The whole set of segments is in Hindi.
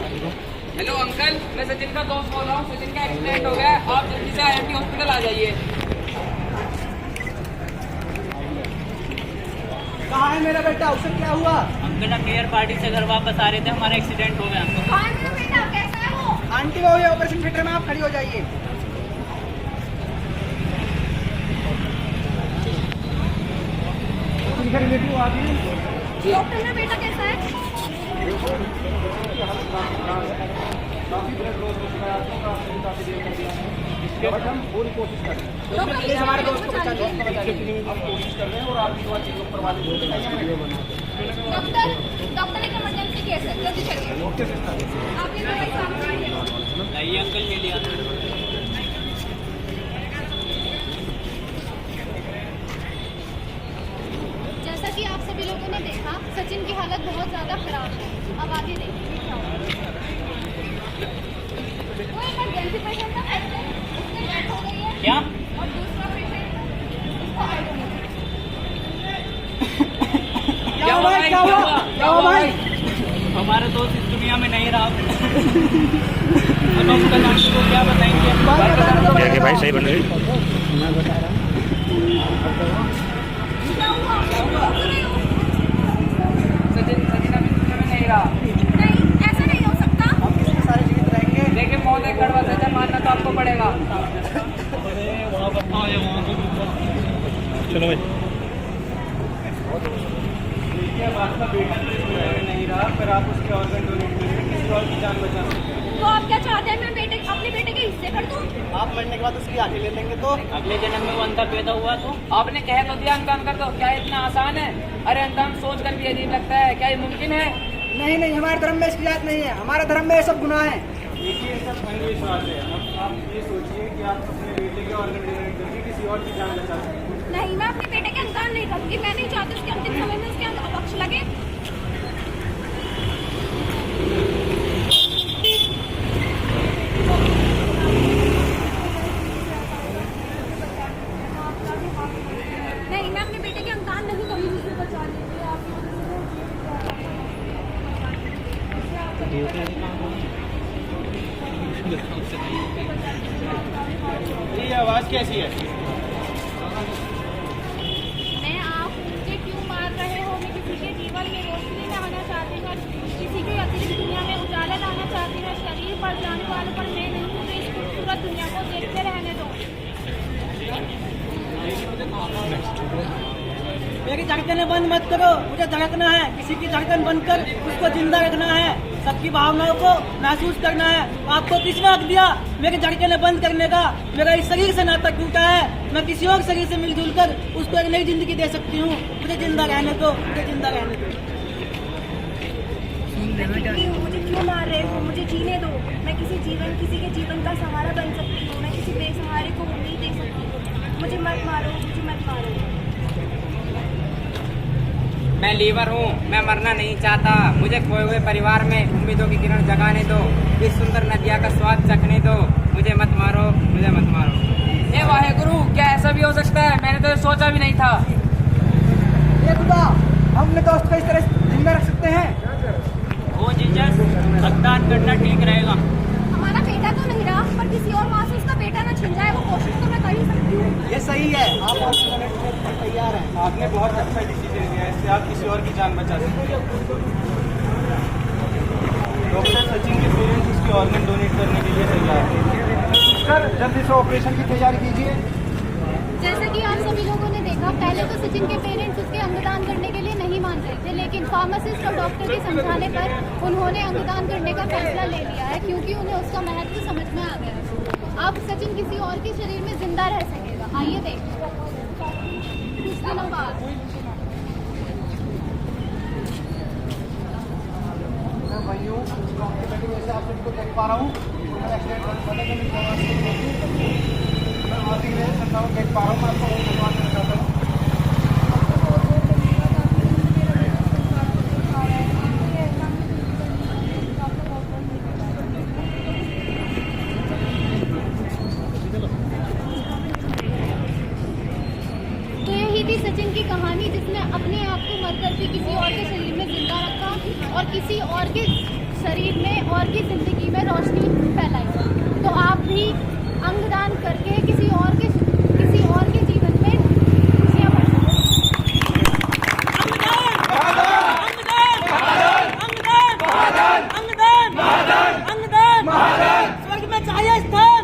हेलो अंकल, मैं सचिन का दोस्त बोल रहा हूँ। सचिन का एक्सीडेंट हो गया है, आप जल्दी से IMT हॉस्पिटल आ जाइए। कहाँ है मेरा बेटा? उसे क्या हुआ? अंकल हम न्यू ईयर पार्टी से घर वापस आ रहे थे, हमारा एक्सीडेंट हो गया। कहाँ है मेरा बेटा? कैसा है वो? आंटी वो है ऑपरेशन थिएटर में, आप खड़ी हो जाइए। रिलेटिव आ गए। डॉक्टर मेरा बेटा कैसा है? काफी ब्लड लॉस हो चुका है आपको, काफी देर कर दिया है, बट हम पूरी कोशिश कर रहे हैं। डॉक्टर प्लीज हमारे हमारे दोस्त को बचा लीजिए। हम कोशिश कर रहे हैं और आपकी बात चीजों करवा दीजिए। डॉक्टर एक इमरजेंसी केस है, जल्दी चलिए। आप ये दवाई सामने रखिए। नहीं अंकल ले लिया। जैसा कि आप सभी लोगों ने देखा, सचिन की हालत बहुत ज्यादा खराब है। अब आगे देखिए क्या होगा। वो इमरजेंसी पेशेंट था, उसकी डेथ हो गई है। क्या? और दूसरा पेशेंट उसको क्या हुआ भाई? क्या हुआ? क्या हुआ भाई? हमारा दोस्त इस दुनिया में नहीं रहा। अब हम कल आंटी को क्या बताएंगे? देखिए भाई सही बन रही। मैं बता रहा हूँ। सचिन अभी दुनिया में नहीं रहा। नहीं, ऐसा नहीं हो सकता। हम किसके सारे जीवित रहेंगे? देखिए मौत एक कड़वा सजा मानना तो आपको पड़ेगा। चलो भाई। आपका बेटा नहीं रहा, फिर आप उसके ऑर्गन डोनेट करेंगे, किसी और की जान बचा सकते हैं। तो आप क्या चाहते हैं, मैं अपने बेटे के हिस्से कर दूं? आप मरने के बाद उसकी आंखें ले लेंगे तो अगले जन्म में वो अंधा पैदा हुआ तो आपने कह तो दिया अंकदान कर दो, क्या इतना आसान है? अरे अंकदान सोच कर भी अजीब लगता है, क्या ये मुमकिन है? नहीं नहीं, हमारे धर्म में इसकी जात नहीं है। हमारे धर्म में ये सब गुनाह है। देखिए ये सब अंधविश्वास है। अब आप ये सोचिए कि आप अपने बेटे के ऑर्गन डोनेट करके किसी और की जान बचा सकते हैं। नहीं, मैं अपने बेटे के अंकदान नहीं करूंगी। मैं नहीं चाहती उसके अंतिम समय में उसके पक्ष लगे। नहीं, मैं अपने बेटे के अंकदान नहीं करूंगी। उसे बचा लीजिए आप। ये आवाज़ कैसी है? मैं आप मुझे क्यों मार रहे हो? मैं किसी के जीवन में रोशनी लाना चाहती हूँ, किसी के अतिरिक्त दुनिया में उजाला लाना चाहती हूँ। शरीर पर जाने वालों पर मैं नहीं हूँ, तो इस खूबसूरत दुनिया को देखते रहने दो। मेरी धड़कनें बंद मत करो, मुझे धड़कना है। किसी की धड़कन बंद कर उसको जिंदा रखना है, सबकी भावनाओं को महसूस करना है। आपको किसने हक दिया मेरी धड़कनें बंद करने का? मेरा इस शरीर से नाता टूटा है, मैं किसी और शरीर से मिलजुल कर उसको एक नई जिंदगी दे सकती हूँ। मुझे जिंदा रहने दो, मुझे जिंदा रहने दो। मुझे क्यों मार रहे हो? मुझे जीने दो। मैं किसी के जीवन का सहारा बन सकती हूँ। मैं किसी बेसहारे को उम्मीद दे सकती हूँ। मुझे मत मारो, मुझे मत मारो। मैं लीवर हूँ, मैं मरना नहीं चाहता। मुझे खोए हुए परिवार में उम्मीदों की किरण जगाने दो, इस सुंदर नदिया का स्वाद चखने दो। मुझे मत मारो, मुझे मत मारो। हे वाहेगुरु, क्या ऐसा भी हो सकता है? मैंने तो सोचा भी नहीं था। ये खुदा, हम अपने दोस्त को इस तरह जिंदा रख सकते हैं? वो जीसस अंगदान करना ठीक रहेगा। हमारा बेटा तो नहीं रहा, पर किसी और माँ से उसका बेटा ना छिन जाए, वो कोशिश तो मैं कर ही सकती हूँ। ये सही है, आप ऑर्गन डोनेट करने को तैयार हैं। आपने बहुत अच्छा डिसीजन लिया है, इससे आप किसी और की जान बचा सकते हैं। डॉक्टर सचिन के पेरेंट्स उसके ऑर्गन डोनेट करने के लिए तैयार हैं। सर जल्दी से ऑपरेशन की तैयारी कीजिए। जैसे कि आप सभी लोगों ने देखा, पहले तो सचिन के पेरेंट्स उसके अंगदान करने के लिए नहीं मान रहे थे, लेकिन फार्मासिस्ट और डॉक्टर के समझाने पर उन्होंने अंगदान करने का फैसला ले लिया है, क्योंकि उन्हें उसका महत्व समझ में आ गया है। अब सचिन किसी और के शरीर में जिंदा रह सकेगा। आइए देखते हैं कुछ दिनों बाद। मैं वही हूँ, जैसे आप सबको देख पा रहा हूँ। मैं एक्सीडेंट होने के मैं आती है संख्या में देख पा रहा हूँ। मैं आपको धन्यवाद देना चाहता हूँ। तो यही थी सचिन की कहानी, जिसने अपने आप को मरकर भी किसी और के शरीर में जिंदा रखा और किसी और के शरीर में और की जिंदगी में रोशनी फैलाई। तो आप भी अंगदान करके किसी और के जीवन में खुशियाँ भर सकते हैं। स्वर्ग में चाहिए स्थान,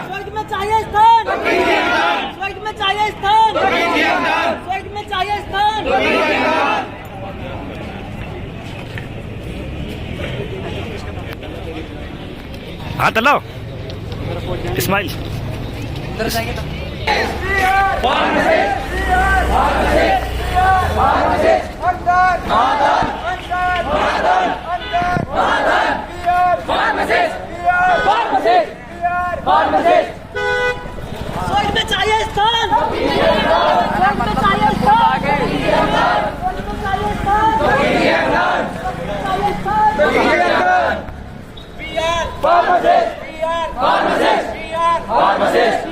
स्वर्ग में चाहिए स्थान, स्वर्ग में चाहिए स्थान, स्वर्ग में चाहिए स्थान। हाथ हलाओ, स्माइल। स्वर्ग में चाहिए स्थान, स्वर्ग में चाहिए स्थान, स्वर्ग में चाहिए स्थान, Pharmacist!